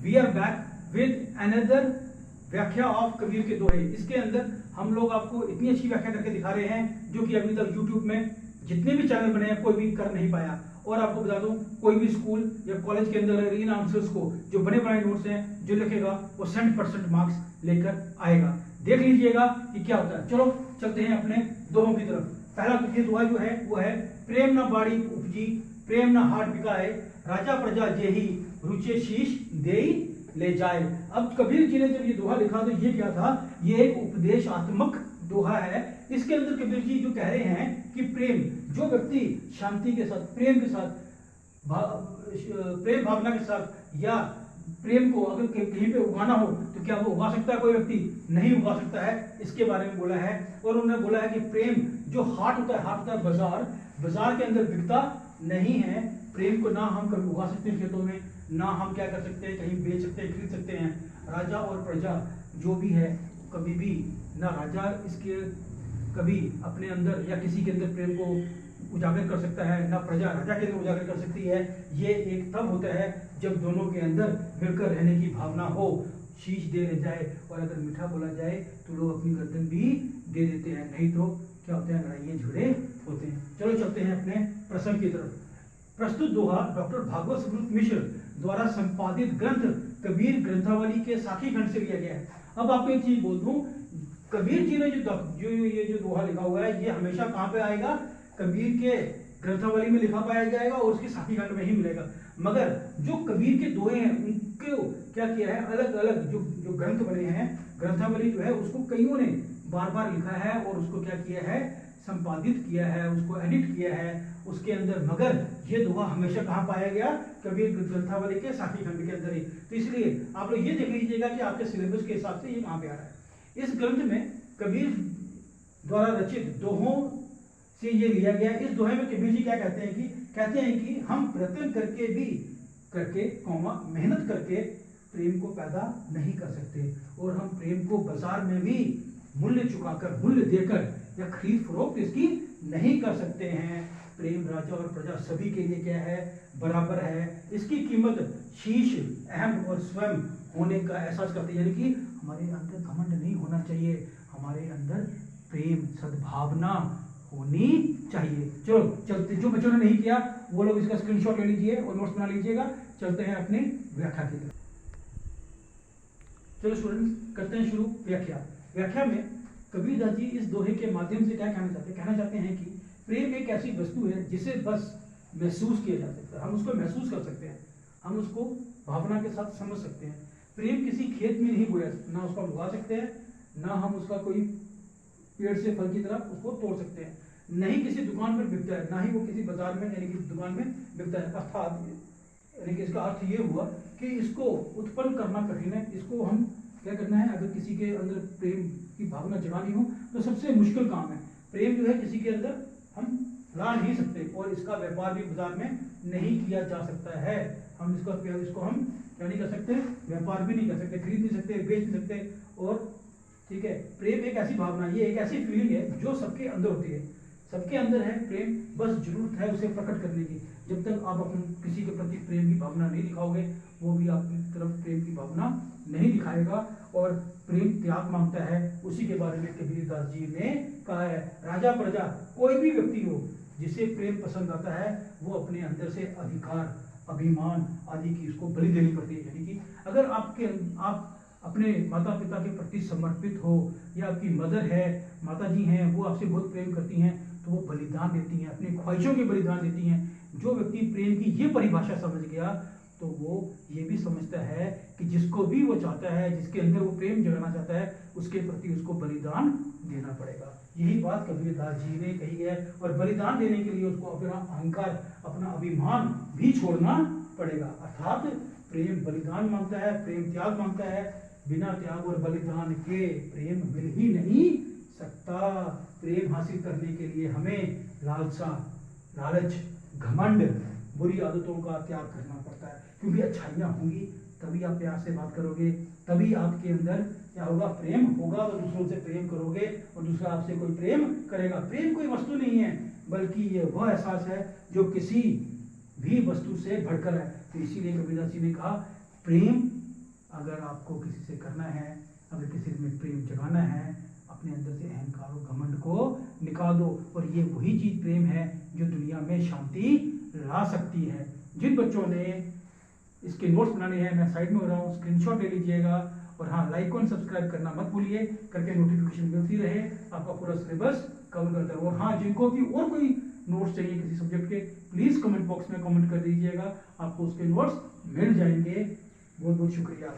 We are back with another व्याख्या of Kabir के दोहे। इसके अंदर हम लोग आपको इतनी अच्छी व्याख्या करके दिखा रहे हैं जो कि अभी तक YouTube में जितने भी चैनल बने हैं कोई भी कर नहीं पाया। और आपको बता दूं, कोई भी स्कूल या कॉलेज के अंदर इन आंसर्स को जो बने बनाए नोट्स हैं जो लिखेगा वो 100% मार्क्स लेकर आएगा। देख लीजिएगा कि क्या होता है। चलो चलते हैं अपने दोहों की तरफ। पहला ये दोहा जो है वो है, प्रेम न बाड़ी उपजी प्रेम न हाट बिकाए, राजा प्रजा जेही रुचे शीश देई ले जाए। अब कबीर जी ने जब ये दोहा लिखा तो ये क्या था, ये एक उपदेशात्मक दोहा है। इसके अंदर कबीर जी जो कह रहे हैं कि प्रेम, जो व्यक्ति शांति के साथ, प्रेम के साथ, प्रेम भावना के साथ या प्रेम को अगर कहीं पे उगाना हो तो क्या वो उगा सकता है? कोई व्यक्ति नहीं उगा सकता है। इसके बारे में बोला है। और उन्होंने बोला है कि प्रेम जो हाट होता है, हाट होता है बाजार, बाजार के अंदर बिकता नहीं है। प्रेम को ना हम कभी उगा सकते हैं खेतों में, ना हम क्या कर सकते हैं कहीं बेच सकते हैं, खरीद सकते हैं। राजा और प्रजा जो भी है, कभी भी ना राजा इसके कभी अपने अंदर या किसी के अंदर प्रेम को उजागर कर सकता है, ना प्रजा राजा के अंदर उजागर कर सकती है। ये एक तब होता है जब दोनों के अंदर मिलकर रहने की भावना हो। शीश दे ले जाए, और अगर मीठा बोला जाए तो लोग अपनी गर्दन भी दे देते हैं, नहीं तो क्या होते हैं, लड़ाइयाँ झगड़े होते हैं। चलो चलते हैं अपने प्रसंग की तरफ। प्रस्तुत दोहा डॉक्टर भागवत सुब्रत मिश्र द्वारा संपादित ग्रंथ कबीर ग्रंथावली के साखी खंड से लिया गया है। अब आपको एक चीज बोल दूं, कबीर जी ने ये जो दोहा लिखा हुआ है, ये हमेशा कहाँ पे आएगा? कबीर के ग्रंथावली में लिखा पाया जाएगा और उसकी साखी खंड में ही मिलेगा। मगर जो कबीर के दोहे हैं उनको क्या किया है, अलग अलग जो ग्रंथ बने हैं, ग्रंथावली जो है उसको कईयों ने बार बार लिखा है और उसको क्या किया है, संपादित किया है, उसको एडिट किया है उसके अंदर। मगर ये दोहा हमेशा कहाँ पाया गया? कबीर ग्रंथावली के साखी खंड के अंदर ही। तो इसलिए आप लोग ये देख लीजिएगा कि आपके सिलेबस के हिसाब से ये कहाँ पे आ रहा है। इस ग्रंथ में कबीर द्वारा रचित दोहों से ये लिया गया। इस दोहे में कबीर जी क्या कहते हैं कि हम प्रयत्न करके मेहनत करके प्रेम को पैदा नहीं कर सकते, और हम प्रेम को बाजार में भी मूल्य चुकाकर, मूल्य देकर या खरीद फरोख्त इसकी नहीं कर सकते हैं। प्रेम राजा और प्रजा सभी के लिए क्या है, बराबर है। इसकी कीमत शीश, अहम और स्वयं होने का एहसास करते हैं। यानी कि हमारे अंदर घमंड नहीं होना चाहिए, हमारे अंदर प्रेम सद्भावना होनी चाहिए। चलो चलते, जो बच्चों ने नहीं किया वो लोग इसका स्क्रीनशॉट ले लीजिए और नोट्स बना लीजिएगा। चलते हैं अपने व्याख्या की तरफ। चलो स्टूडेंट्स करते हैं शुरू व्याख्या। व्याख्या में कबीरदास जी इस दोहे के माध्यम से क्या कहना चाहते हैं कि प्रेम एक ऐसी वस्तु है जिसे बस महसूस किया जा सकता है। हम उसको महसूस कर सकते हैं, हम उसको भावना के साथ समझ सकते हैं। प्रेम किसी खेत में नहीं बोया, ना उसको उगा सकते हैं, ना हम उसका कोई पेड़ से फल की तरह उसको तोड़ सकते हैं, नहीं किसी दुकान पर बिकता है, ना ही वो किसी बाजार में यानी कि दुकान में बिकता है। अर्थात यानी कि इसका अर्थ ये हुआ कि इसको उत्पन्न करना कठिन है। इसको हम क्या करना है, अगर किसी के अंदर प्रेम की भावना जगानी हो तो सबसे मुश्किल काम है। प्रेम जो है किसी के अंदर हम ला नहीं सकते, और इसका व्यापार भी बाजार में नहीं किया जा सकता है। हम इसको हम क्या नहीं कर सकते, व्यापार भी नहीं कर सकते, खरीद नहीं सकते, बेच नहीं सकते। और ठीक है, प्रेम एक ऐसी भावना, ये एक ऐसी फीलिंग है जो सबके अंदर होती है, सबके अंदर है प्रेम, बस जरूरत है उसे प्रकट करने की। जब तक आप अपने किसी के प्रति प्रेम की भावना नहीं दिखाओगे, वो भी आपकी तरफ प्रेम की भावना नहीं दिखाएगा। और प्रेम त्याग मांगता है, उसी के बारे में कबीरदास जी ने कहा है। राजा प्रजा कोई भी व्यक्ति हो जिसे प्रेम पसंद आता है, वो अपने अंदर से अधिकार, अभिमान आदि की उसको बलि देनी पड़ती है। यानी कि अगर आप अपने माता पिता के प्रति समर्पित हो, या आपकी मदर है, माता जी हैं, वो आपसे बहुत प्रेम करती हैं, तो वो बलिदान देती हैं, अपनी ख्वाहिशों के बलिदान देती हैं। जो व्यक्ति प्रेम की ये परिभाषा समझ गया तो वो ये भी समझता है कि जिसको भी वो चाहता है, जिसके अंदर वो प्रेम जगाना चाहता है, उसके प्रति उसको बलिदान देना पड़ेगा। यही बात कबीरदास जी ने कही है। और बलिदान देने के लिए उसको अपना अहंकार, अपना अभिमान भी छोड़ना पड़ेगा। अर्थात प्रेम बलिदान मांगता है, प्रेम त्याग मांगता है। बिना त्याग और बलिदान के प्रेम मिल ही नहीं सकता। प्रेम हासिल करने के लिए हमें लालच, घमंड, बुरी आदतों का त्याग करना पड़ता है। क्योंकि अच्छाइयाँ होंगी तभी आप प्यार से बात करोगे, तभी आपके अंदर क्या होगा, प्रेम होगा, तो दूसरों से प्रेम करोगे और दूसरा आपसे कोई प्रेम करेगा। प्रेम कोई वस्तु नहीं है, बल्कि ये वह एहसास है जो किसी भी वस्तु से बढ़कर है। तो इसीलिए कबीरदास जी ने कहा प्रेम अगर आपको किसी से करना है, अगर किसी में प्रेम जगाना है, अपने अंदर से अहंकार और घमंड को निकाल दो। और ये वही चीज प्रेम है जो दुनिया में शांति ला सकती है। जिन बच्चों ने इसके नोट्स बनाने हैं, मैं साइड में हो रहा हूँ, स्क्रीनशॉट ले लीजिएगा। और हाँ, लाइक और सब्सक्राइब करना मत भूलिए, करके नोटिफिकेशन मिलती रहे, आपका पूरा सिलेबस कवर करता रहो। और हाँ, जिनको भी और कोई नोट्स चाहिए किसी सब्जेक्ट के, प्लीज कमेंट बॉक्स में कमेंट कर दीजिएगा, आपको उसके नोट्स मिल जाएंगे। बहुत बहुत शुक्रिया।